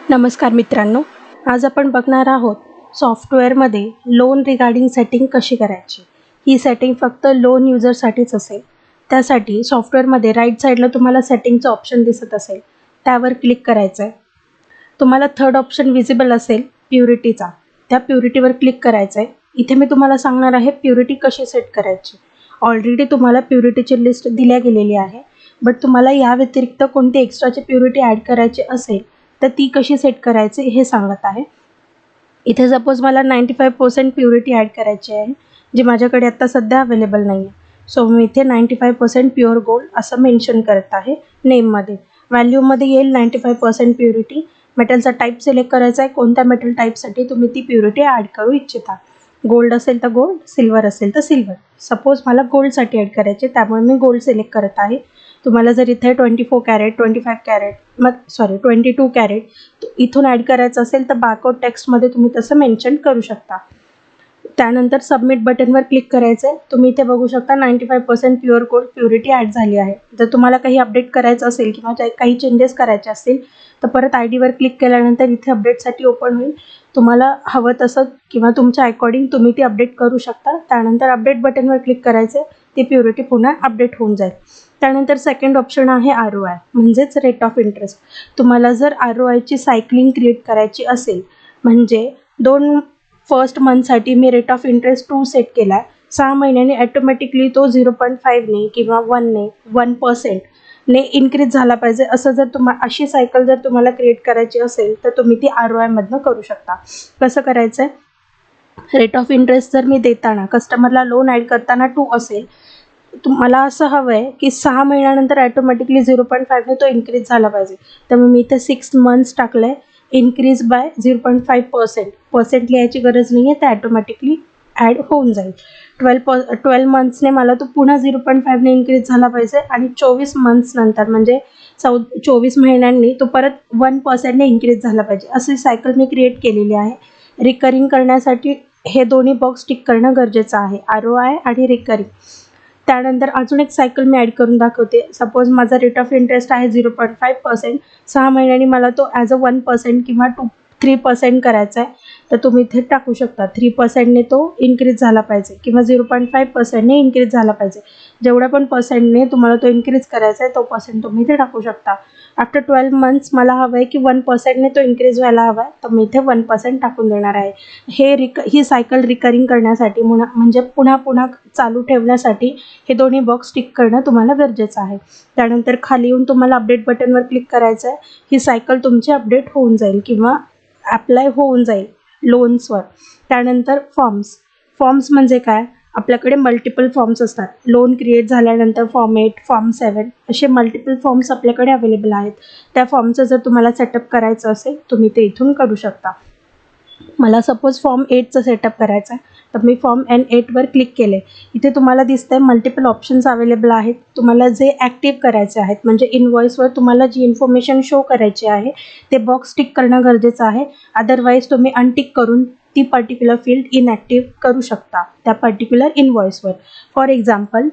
नमस्कार मित्रांनो, आज आपण बघणार आहोत सॉफ्टवेअरमध्ये लोन रिगार्डिंग सेटिंग कशी करायची. ही सेटिंग फक्त लोन युजरसाठीच असेल. त्यासाठी सॉफ्टवेअरमध्ये राईट साईडला तुम्हाला सेटिंगचं ऑप्शन दिसत असेल, त्यावर क्लिक करायचं आहे. तुम्हाला थर्ड ऑप्शन विजिबल असेल प्युरिटीचा, त्या प्युरिटीवर क्लिक करायचं आहे. इथे मी तुम्हाला सांगणार आहे प्युरिटी कशी सेट करायची. ऑलरेडी तुम्हाला प्युरिटीची लिस्ट दिल्या गेलेली आहे, बट तुम्हाला या व्यतिरिक्त कोणती एक्स्ट्राची प्युरिटी ॲड करायची असेल तर ती कशी सेट करायची हे सांगत आहे. इथे सपोज मला 95% प्युरिटी ॲड करायची आहे, जी माझ्याकडे आत्ता सध्या अवेलेबल नाही आहे. सो मी इथे 95% प्युअर गोल्ड असं मेन्शन करत आहे नेममध्ये. व्हॅल्यूमध्ये येईल 95% प्युरिटी. मेटलचा टाईप सिलेक्ट करायचा आहे, कोणत्या मेटल टाईपसाठी तुम्ही ती प्युरिटी ॲड करू इच्छिता. गोल्ड असेल तर गोल्ड, सिल्वर असेल तर सिल्वर. सपोज मला गोल्डसाठी ॲड करायचे, त्यामुळे मी गोल्ड सिलेक्ट करत आहे. तुम्हाला जर इथे 24 कॅरेट, 25 कॅरेट, 22 कॅरेट इथून ॲड करायचं असेल तर बारकोड टेक्स्टमध्ये तुम्ही तसं मेन्शन करू शकता. त्यानंतर सबमिट बटनवर क्लिक करायचं आहे. तुम्ही इथे बघू शकता 95% प्युअर गोल्ड प्युरिटी ॲड झाली आहे. जर तुम्हाला काही अपडेट करायचं असेल किंवा काही चेंजेस करायचे असतील तर परत ID वर क्लिक केल्यानंतर इथे अपडेटसाठी ओपन होईल. तुम्हाला हवं तसं किंवा तुमच्या अकॉर्डिंग तुम्ही ती अपडेट करू शकता. त्यानंतर अपडेट बटनवर क्लिक करायचं आहे, ती प्युरिटी पुन्हा अपडेट होऊन जाईल. त्यानंतर सेकंड ऑप्शन आहे ROI म्हणजेच रेट ऑफ इंटरेस्ट. तुम्हाला जर ROIची सायकलिंग क्रिएट करायची असेल, म्हणजे 2 फर्स्ट मंथसाठी मी रेट ऑफ इंटरेस्ट 2 सेट केला आहे. 6 महिन्यांनी ॲटोमॅटिकली तो 0.5ने किंवा 1ने 1% इन्क्रीज झाला पाहिजे. असं जर अशी सायकल जर तुम्हाला क्रिएट करायची असेल तर तुम्ही ती ROIमधनं करू शकता. कसं करायचं आहे, रेट ऑफ इंटरेस्ट जर मी देताना कस्टमरला लोन ॲड करताना 2 असेल, तुम्हाला असं हवं आहे की 6 महिन्यानंतर ॲटोमॅटिकली 0.5ने तो इन्क्रीज झाला पाहिजे. त्यामुळे मी इथे 6 मंथ्स टाकलं आहे. Increase bye 0.5%. पर्सेंट लिहायची गरज नाही आहे, ते ॲटोमॅटिकली ॲड होऊन जाईल. 12 मंथ्सने मला तो पुन्हा 0.5ने इन्क्रीज झाला पाहिजे आणि 24 मंथ्स नंतर म्हणजे 24 महिन्यांनी तो परत 1%ने इन्क्रीज झाला पाहिजे. अशी सायकल मी क्रिएट केलेली आहे. रिकरिंग करण्यासाठी हे दोन्ही बॉक्स टिक करणं गरजेचं आहे, ROI आणि रिकरिंग. त्यानंतर अजून एक सायकल मी ॲड करून दाखवते. सपोज माझा रेट ऑफ इंटरेस्ट आहे 0.5%. 6 महिन्यांनी मला तो ॲज अ 1% किंवा 3% करायचा आहे, तर तुम्ही इथे टाकू शकता 3%ने तो इन्क्रीज झाला पाहिजे किंवा 0.5%ने इन्क्रीज झाला पाहिजे. जेवढ्या पण पर्सेंटने तुम्हाला तो इन्क्रीज करायचा आहे तो पर्सेंट तुम्ही इथे टाकू शकता. आफ्टर 12 मंथ्स मला हवं आहे की 1%ने तो इन्क्रीज व्हायला हवा आहे, तर मी इथे 1% टाकून देणार आहे. ही सायकल रिकरिंग करण्यासाठी म्हणजे पुन्हा पुन्हा चालू ठेवण्यासाठी हे दोन्ही बॉक्स टिक करणं तुम्हाला गरजेचं आहे. त्यानंतर खाली येऊन तुम्हाला अपडेट बटनवर क्लिक करायचं आहे. ही सायकल तुमची अपडेट होऊन जाईल किंवा ॲप्लाय होऊन जाईल लोन्सवर. त्यानंतर फॉर्म्स म्हणजे काय, आपल्याकडे मल्टिपल फॉर्म्स असतात. लोन क्रिएट झाल्यानंतर फॉर्म 8, फॉर्म 7 असे मल्टिपल फॉर्म्स आपल्याकडे अवेलेबल आहेत. त्या फॉर्मचं जर तुम्हाला सेटअप करायचं असेल तुम्ही ते इथून करू शकता. मला सपोज फॉर्म 8चं सेटअप करायचं आहे, तर मी फॉर्म N8वर क्लिक केले. इथे तुम्हाला दिसतंय मल्टिपल ऑप्शन्स अवेलेबल आहेत. तुम्हाला जे ॲक्टिव्ह करायचे आहेत म्हणजे इनव्हॉइसवर तुम्हाला जी इन्फॉर्मेशन शो करायची आहे ते बॉक्स टिक करणं गरजेचं आहे. अदरवाईज तुम्ही अनटिक करून ती पर्टिक्युलर फील्ड इनॲक्टिव्ह करू शकता त्या पर्टिक्युलर इनव्हॉइसवर. फॉर एक्झाम्पल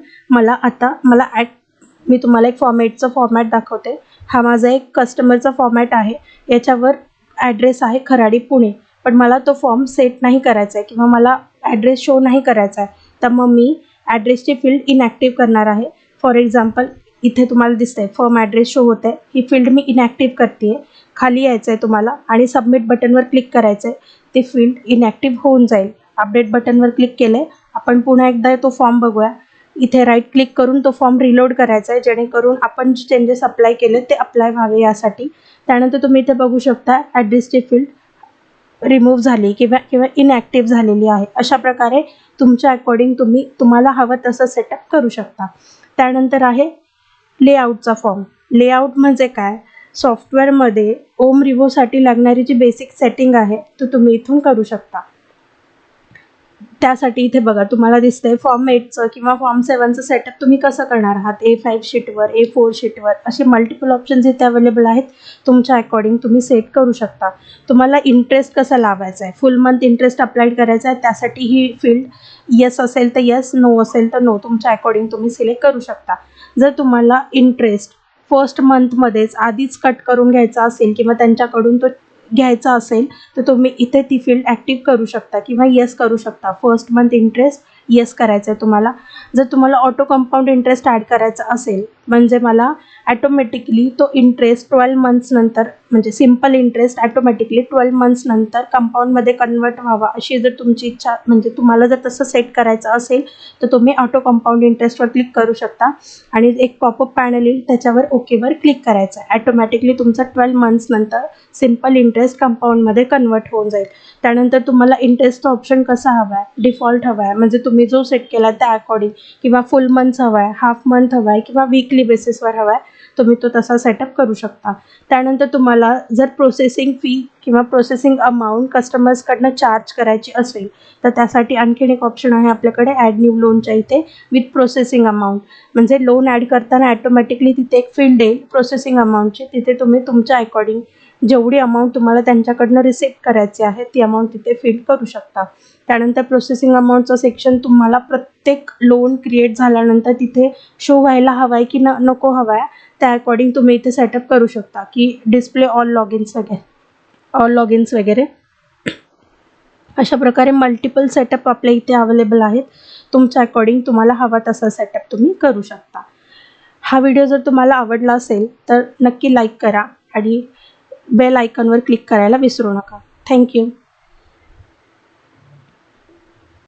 मी तुम्हाला एक फॉर्म 8चं फॉर्मॅट दाखवते. हा माझा एक कस्टमरचा फॉर्मॅट आहे. याच्यावर ॲड्रेस आहे खराडी पुणे, पण मला तो फॉर्म सेट नाही करायचा आहे किंवा मला ॲड्रेस शो नाही करायचा आहे, तर मग मी ॲड्रेसची फील्ड इनॲक्टिव्ह करणार आहे. फॉर एक्झाम्पल इथे तुम्हाला दिसतंय फॉर्म ॲड्रेस शो होत आहे, ही फील्ड मी इनॲक्टिव्ह करते आहे. खाली यायचं आहे तुम्हाला आणि सबमिट बटनवर क्लिक करायचं आहे. ती फील्ड इनॲक्टिव्ह होऊन जाईल. अपडेट बटनवर क्लिक केलं आहे. आपण पुन्हा एकदा तो फॉर्म बघूया. इथे राईट क्लिक करून तो फॉर्म रिलोड करायचा आहे, जेणेकरून आपण जे चेंजेस अप्लाय केले ते अप्लाय व्हावे यासाठी. त्यानंतर तुम्ही इथे बघू शकता ॲड्रेसची फील्ड रिमूव्ह झाली किंवा इनॲक्टिव्ह झालेली आहे. अशा प्रकारे तुमच्या अकॉर्डिंग तुम्हाला हवं तसं सेटअप करू शकता. त्यानंतर आहे लेआउटचा फॉर्म. लेआउट म्हणजे काय, सॉफ्टवेअरमध्ये ओम रिव्ह्यूसाठी लागणारी जी बेसिक सेटिंग आहे तो तुम्ही इथून करू शकता. त्यासाठी इथे बघा तुम्हाला दिसतंय फॉर्म 8चं किंवा फॉर्म 7चं सेटअप तुम्ही कसं करणार आहात. A5 शीटवर, A4 शीटवर असे मल्टिपल ऑप्शन्स इथे अवेलेबल आहेत. तुमच्या अकॉर्डिंग तुम्ही सेट करू शकता. तुम्हाला इंटरेस्ट कसा लावायचा आहे, फुल मंथ इंटरेस्ट अप्लाय करायचा आहे, त्यासाठी ही फील्ड येस असेल तर येस, नो असेल तर नो, तुमच्या अकॉर्डिंग तुम्ही सिलेक्ट करू शकता. जर तुम्हाला इंटरेस्ट फर्स्ट मंथमध्येच आधीच कट करून घ्यायचा असेल किंवा त्यांच्याकडून तो घ्यायचा असेल तर तुम्ही इथे ती फील्ड ॲक्टिव्ह करू शकता किंवा येस करू शकता. फर्स्ट मंथ इंटरेस्ट येस करायचं आहे तुम्हाला. जर तुम्हाला ऑटो कंपाऊंड इंटरेस्ट ॲड करायचा असेल म्हणजे मला ॲटोमॅटिकली तो इंटरेस्ट 12 मंथ्स नंतर म्हणजे सिम्पल इंटरेस्ट ॲटोमॅटिकली 12 मंथ्स नंतर कंपाऊंडमध्ये कन्वर्ट व्हावा अशी जर तुमची इच्छा म्हणजे तुम्हाला जर तसं सेट करायचं असेल तर तुम्ही ऑटो कंपाऊंड इंटरेस्टवर क्लिक करू शकता आणि एक पॉपअप पॅनल येईल त्याच्यावर ओकेवर क्लिक करायचं आहे. ॲटोमॅटिकली तुमचा 12 मंथ्स नंतर सिम्पल इंटरेस्ट कंपाऊंडमध्ये कन्वर्ट होऊन जाईल. त्यानंतर तुम्हाला इंटरेस्टचा ऑप्शन कसा हवा आहे, डिफॉल्ट हवा आहे म्हणजे तुम्ही जो सेट केला त्या अकॉर्डिंग किंवा फुल मंथ्स हवा आहे, हाफ मंथ हवा आहे किंवा वीकली बेसिसवर हवा आहे तुम्ही तो तसा सेटअप करू शकता. त्यानंतर तुम्हाला जर प्रोसेसिंग फी किंवा प्रोसेसिंग अमाऊंट कस्टमर्सकडनं चार्ज करायची असेल तर त्यासाठी आणखीन एक ऑप्शन आहे आपल्याकडे ॲड न्यू लोनच्या इथे विथ प्रोसेसिंग अमाऊंट. म्हणजे लोन ॲड करताना ॲटोमॅटिकली तिथे एक फील्ड येईल प्रोसेसिंग अमाऊंटची. तिथे तुम्ही तुमच्या अकॉर्डिंग जेवढी अमाऊंट तुम्हाला त्यांच्याकडनं रिसिव्ह करायची आहे ती अमाऊंट तिथे फिल करू शकता. त्यानंतर प्रोसेसिंग अमाऊंटचं सेक्शन तुम्हाला प्रत्येक लोन क्रिएट झाल्यानंतर तिथे शो व्हायला हवा आहे की नको हवा आहे त्या अकॉर्डिंग तुम्ही इथे सेटअप करू शकता की डिस्प्ले ऑल लॉगिन्स वगैरे अशा प्रकारे मल्टिपल सेटअप आपल्या इथे अवेलेबल आहेत. तुमच्या अकॉर्डिंग तुम्हाला हवा तसा सेटअप तुम्ही करू शकता. हा व्हिडिओ जर तुम्हाला आवडला असेल तर नक्की लाईक करा आणि बेल आयकॉनवर क्लिक करायला विसरू नका. थँक्यू.